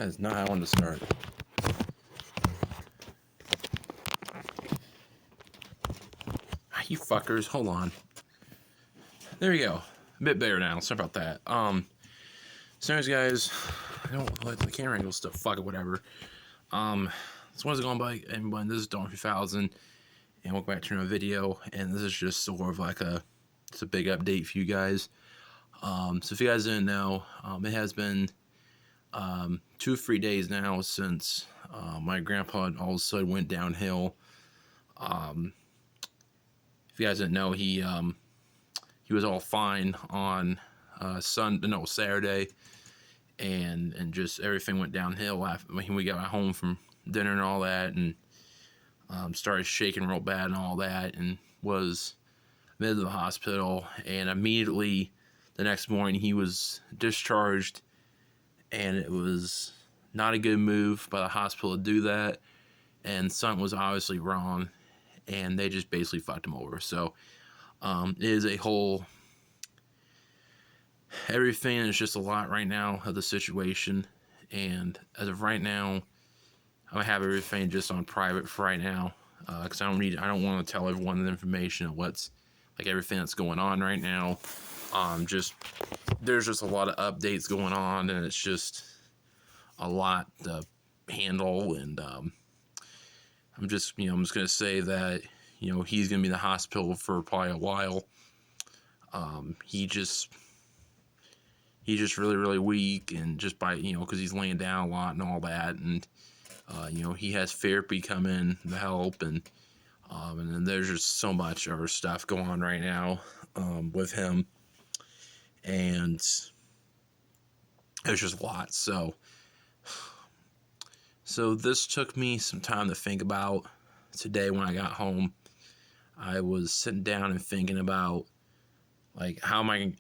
That is not how I wanted to start. You fuckers, hold on. There we go. A bit better now. Sorry about that. So anyways, guys, I don't like the camera angle stuff. Fuck it, whatever. So what's going by, everyone? This is Dawn 3000, and welcome back to another video. And this is just sort of like it's a big update for you guys. So if you guys didn't know, it has been 2 or 3 days now since my grandpa all of a sudden went downhill. If you guys didn't know, he was all fine on Saturday, and just everything went downhill after when we got home from dinner and all that, and started shaking real bad and all that, and was admitted to the hospital. And immediately the next morning he was discharged, and it was not a good move by the hospital to do that, and something was obviously wrong, and they just basically fucked him over. So it is a whole, everything is just a lot right now of the situation, and as of right now, I have everything just on private for right now, because I don't want to tell everyone the information of what's, like, everything that's going on right now. There's just a lot of updates going on, and it's just a lot to handle, and I'm just gonna say that he's gonna be in the hospital for probably a while. He's just really, really weak, and just by because he's laying down a lot and all that, and he has therapy come in to help, and then there's just so much other stuff going on right now with him, and there's just a lot. So this took me some time to think about. Today when I got home, I was sitting down and thinking about, like, how am I,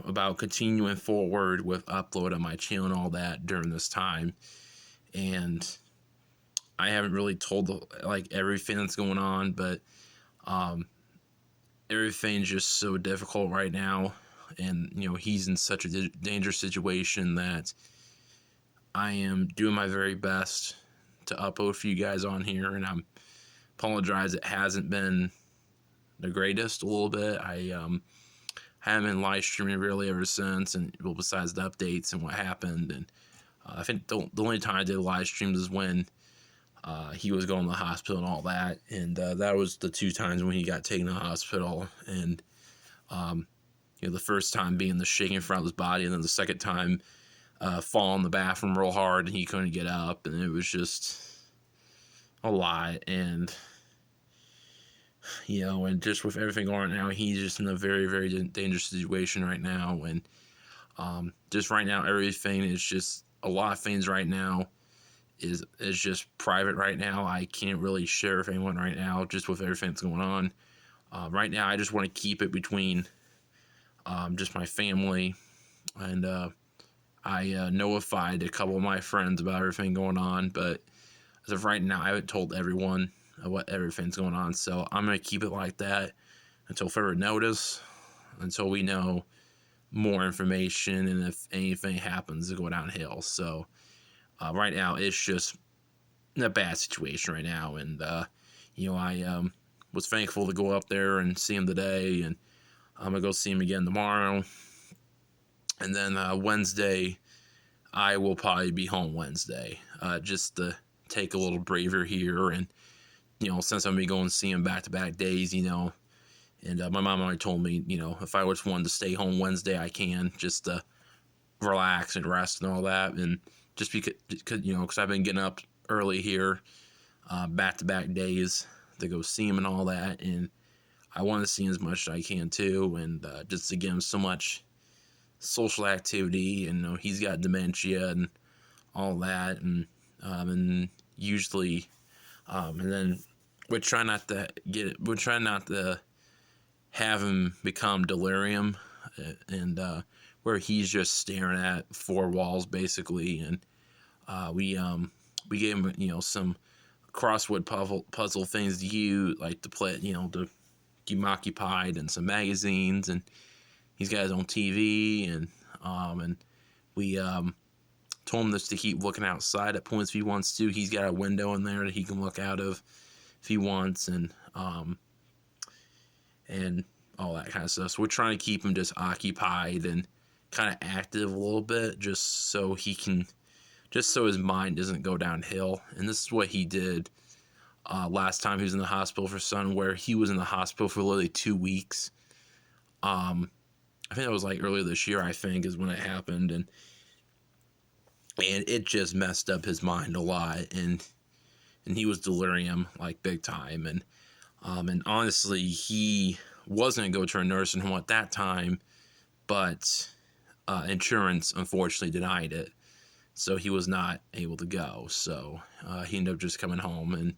about continuing forward with upload on my channel and all that during this time. And I haven't really told everything that's going on, but everything's just so difficult right now, and he's in such a dangerous situation that I am doing my very best to upload for you guys on here, and I apologize it hasn't been the greatest a little bit. I haven't been live streaming really ever since, and well, besides the updates and what happened, and I think the only time I did live streams is when he was going to the hospital and all that, and that was the 2 times when he got taken to the hospital, and the first time being the shaking front of his body, and then the second time falling in the bathroom real hard and he couldn't get up, and it was just a lot. And and just with everything going on now, he's just in a very, very dangerous situation right now, and just right now everything is just, a lot of things right now is just private right now. I can't really share with anyone right now, just with everything that's going on. Right now I just want to keep it between just my family, and I notified a couple of my friends about everything going on, but as of right now I haven't told everyone what everything's going on. So I'm going to keep it like that until further notice, until we know more information, and if anything happens to go downhill. So right now it's just a bad situation right now, and I was thankful to go up there and see him today, and I'm gonna go see him again tomorrow, and then Wednesday I will probably be home Wednesday, just to take a little breather here, and since I'm gonna be going to see him back-to-back days, and my mom already told me, if I just wanted to stay home Wednesday, I can, just to relax and rest and all that, and just because I've been getting up early here, back-to-back days to go see him and all that, and I want to see him as much as I can too, and just to give him so much social activity, and he's got dementia and all that, and usually, and then we're trying not to have him become delirium, and where he's just staring at 4 walls basically, and we gave him some crossword puzzle things to use, like to play, to keep him occupied, and some magazines, and he's got his own TV, and we told him just to keep looking outside at points if he wants to. He's got a window in there that he can look out of if he wants, and all that kind of stuff. So we're trying to keep him just occupied and kind of active a little bit, just so his mind doesn't go downhill. And this is what he did last time he was in the hospital for Son, where he was in the hospital for literally 2 weeks. I think that was like earlier this year, I think, is when it happened, and it just messed up his mind a lot, and he was delirium like big time, and honestly, he was going to go to a nursing home at that time, but insurance unfortunately denied it, so he was not able to go. So he ended up just coming home,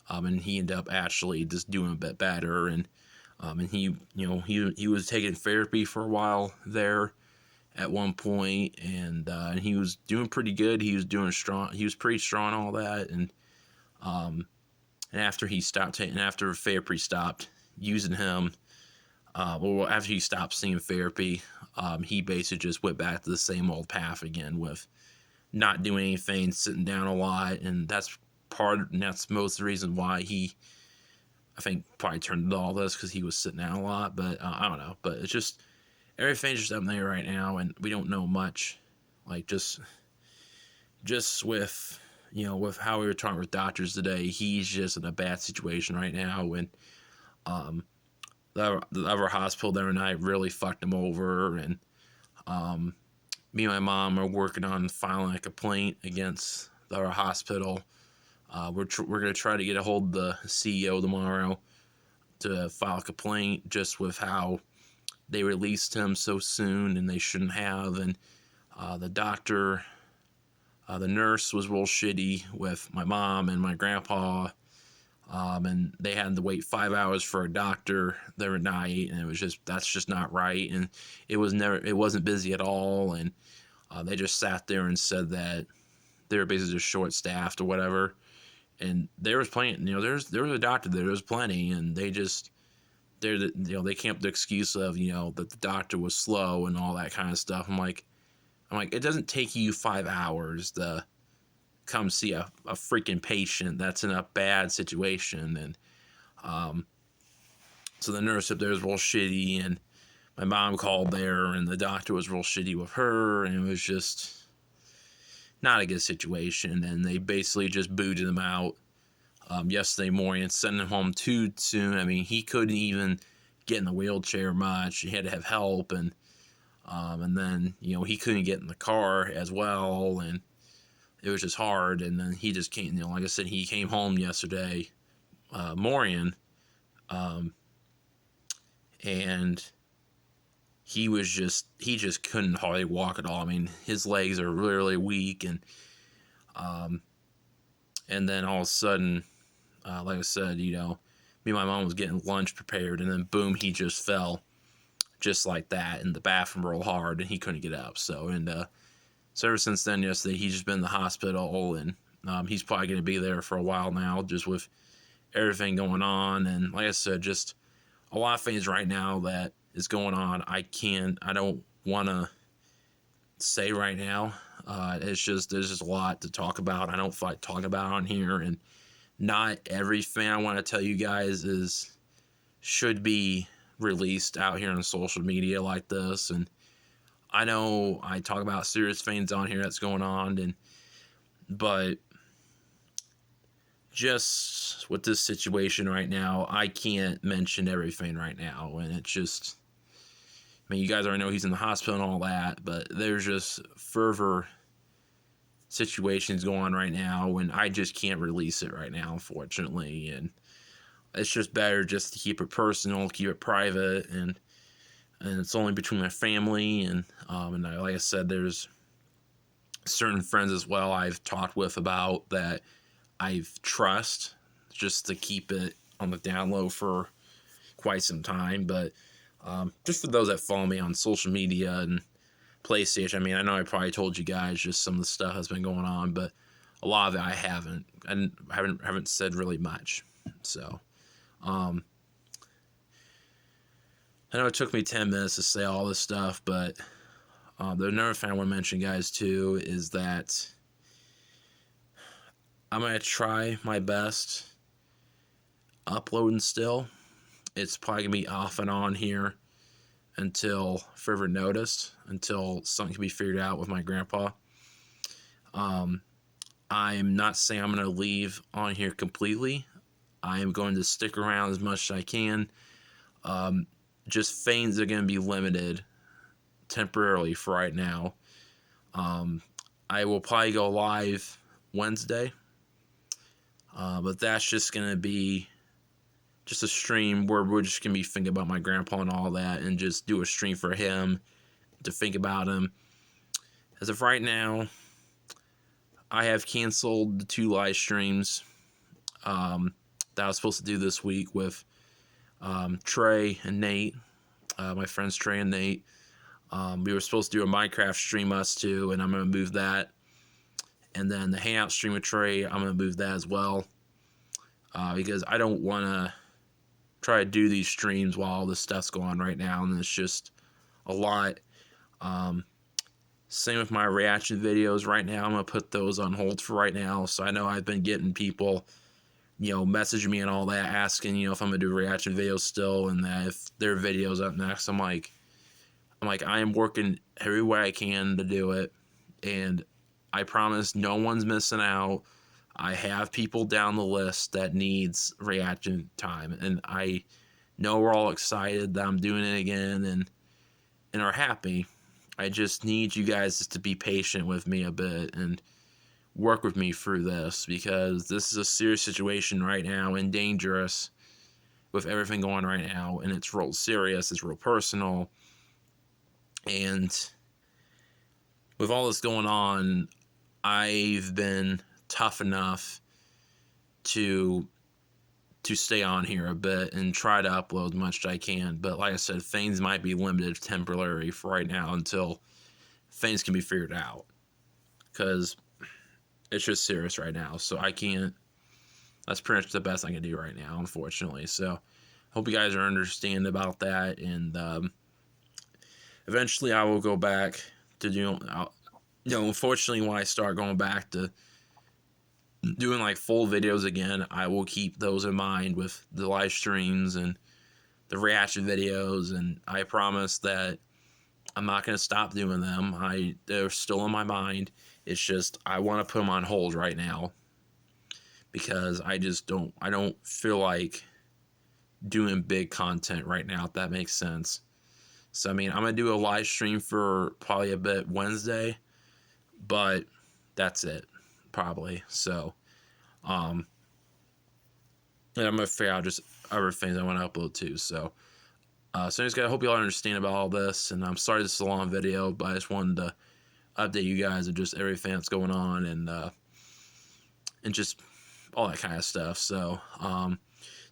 and he ended up actually just doing a bit better, and he was taking therapy for a while there at one point, and he was doing pretty good. He was doing strong. He was pretty strong, all that, and after he stopped taking, after therapy stopped using him, after he stopped seeing therapy, he basically just went back to the same old path again with not doing anything, sitting down a lot, and that's most of the reason why he, I think, probably turned into all this, because he was sitting down a lot. But I don't know. But it's just, everything's just up there right now, and we don't know much. Like, just with, with how we were talking with doctors today, he's just in a bad situation right now. And the other hospital the other night really fucked him over, and me and my mom are working on filing a complaint against our hospital. We're going to try to get a hold of the CEO tomorrow to file a complaint, just with how they released him so soon, and they shouldn't have. And the doctor, the nurse was real shitty with my mom and my grandpa, and they had to wait 5 hours for a doctor the other night, and that's just not right. And it wasn't busy at all, and they just sat there and said that they were basically just short staffed or whatever. And there was plenty, there was a doctor there was plenty, and they came up with the excuse of, that the doctor was slow and all that kind of stuff. I'm like, it doesn't take you 5 hours to come see a freaking patient that's in a bad situation. And so the nurse up there was real shitty, and my mom called there, and the doctor was real shitty with her, and it was just not a good situation. And they basically just booted him out yesterday morning and sent him home too soon. I mean, he couldn't even get in the wheelchair much. He had to have help, and then he couldn't get in the car as well, and it was just hard. And then he just came, like I said, he came home yesterday morning, and he just couldn't hardly walk at all. I mean, his legs are really weak, and then all of a sudden, like I said, me and my mom was getting lunch prepared, and then boom, he just fell, just like that, in the bathroom real hard, and he couldn't get up. So ever since then, yesterday, he's just been in the hospital, and he's probably going to be there for a while now, just with everything going on. And like I said, just a lot of things right now that is going on. I don't want to say right now. There's just a lot to talk about. I don't feel like talking about on here, and not everything I want to tell you guys should be released out here on social media like this. And I know I talk about serious things on here that's going on, but just with this situation right now, I can't mention everything right now. And it's just, I mean, you guys already know he's in the hospital and all that, but there's just further situations going on right now, and I just can't release it right now, unfortunately. And it's just better just to keep it personal, keep it private, and it's only between my family, and like I said, there's certain friends as well I've talked with about that I've trust, just to keep it on the down low for quite some time. But just for those that follow me on social media and PlayStation, I mean, I know I probably told you guys just some of the stuff that's been going on, but a lot of it I haven't said really much. So I know it took me 10 minutes to say all this stuff, but The another thing I want to mention, guys, too, is that I'm going to try my best uploading still. It's probably going to be off and on here until further notice, until something can be figured out with my grandpa. I'm not saying I'm going to leave on here completely. I am going to stick around as much as I can. Just feigns are going to be limited temporarily for right now. I will probably go live Wednesday, but that's just going to be just a stream where we're just going to be thinking about my grandpa and all that, and just do a stream for him to think about him. As of right now, I have canceled the 2 live streams that I was supposed to do this week with Trey and Nate, my friends Trey and Nate. We were supposed to do a Minecraft stream, us two, and I'm going to move that. And then the Hangout stream with Trey, I'm going to move that as well. Because I don't want to try to do these streams while all this stuff's going on right now, and it's just a lot. Same with my reaction videos right now. I'm going to put those on hold for right now. So I know I've been getting people, messaging me and all that, asking, if I'm going to do reaction videos still, and that if their video's up next. I'm like, I am working every way I can to do it, and I promise no one's missing out. I have people down the list that needs reaction time, and I know we're all excited that I'm doing it again and are happy. I just need you guys just to be patient with me a bit and work with me through this, because this is a serious situation right now and dangerous with everything going on right now, and it's real serious, it's real personal. And with all this going on, I've been tough enough to stay on here a bit and try to upload as much as I can. But like I said, things might be limited temporarily for right now until things can be figured out, because it's just serious right now. So I can't, that's pretty much the best I can do right now, unfortunately. So hope you guys are understanding about that. And eventually I will go back to doing, unfortunately, when I start going back to doing like full videos again, I will keep those in mind with the live streams and the reaction videos, and I promise that I'm not going to stop doing them. They're still in my mind. It's just I want to put them on hold right now, because I don't feel like doing big content right now, if that makes sense. So I mean, I'm going to do a live stream for probably a bit Wednesday, but that's it, probably. So and I'm gonna figure out just other things I want to upload too. So anyways, guys, I hope you all understand about all this, and I'm sorry this is a long video, but I just wanted to update you guys of just everything that's going on, and just all that kind of stuff. So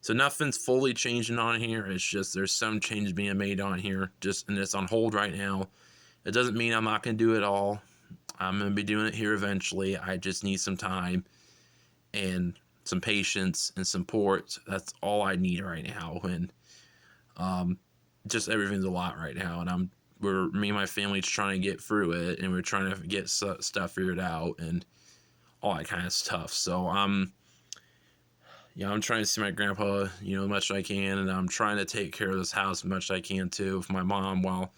so nothing's fully changing on here. It's just there's some changes being made on here, and it's on hold right now. It doesn't mean I'm not gonna do it all. I'm gonna be doing it here eventually. I just need some time and some patience and support. That's all I need right now. And just everything's a lot right now, and me and my family's trying to get through it, and we're trying to get stuff figured out and all that kind of stuff. So I'm trying to see my grandpa, as much as I can, and I'm trying to take care of this house as much as I can too with my mom while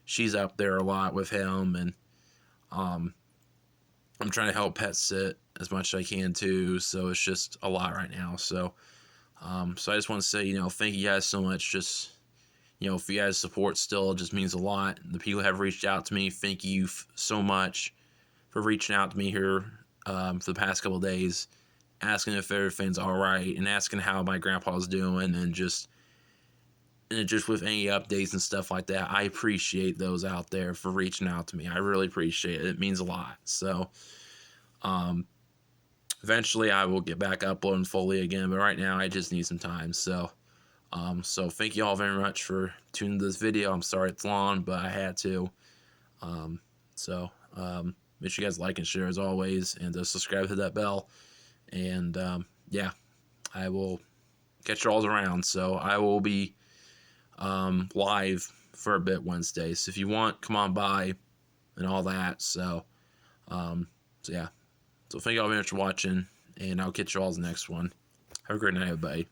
she's up there a lot with him. And I'm trying to help pet sit as much as I can too. So it's just a lot right now. So so I just want to say, thank you guys so much. Just, for you guys' support still, it just means a lot. The people have reached out to me. Thank you so much for reaching out to me here for the past couple of days, asking if everything's all right, and asking how my grandpa's doing, and just with any updates and stuff like that. I appreciate those out there for reaching out to me. I really appreciate it. It means a lot. So eventually I will get back uploading fully again, but right now I just need some time. So so thank you all very much for tuning to this video. I'm sorry it's long, but I had to. So make sure you guys like and share as always, and subscribe to that bell. And yeah, I will catch you all around. So I will be live for a bit Wednesday. So if you want, come on by. and all that. So yeah. So thank y'all very much for watching, and I'll catch y'all in the next one. Have a great night, everybody.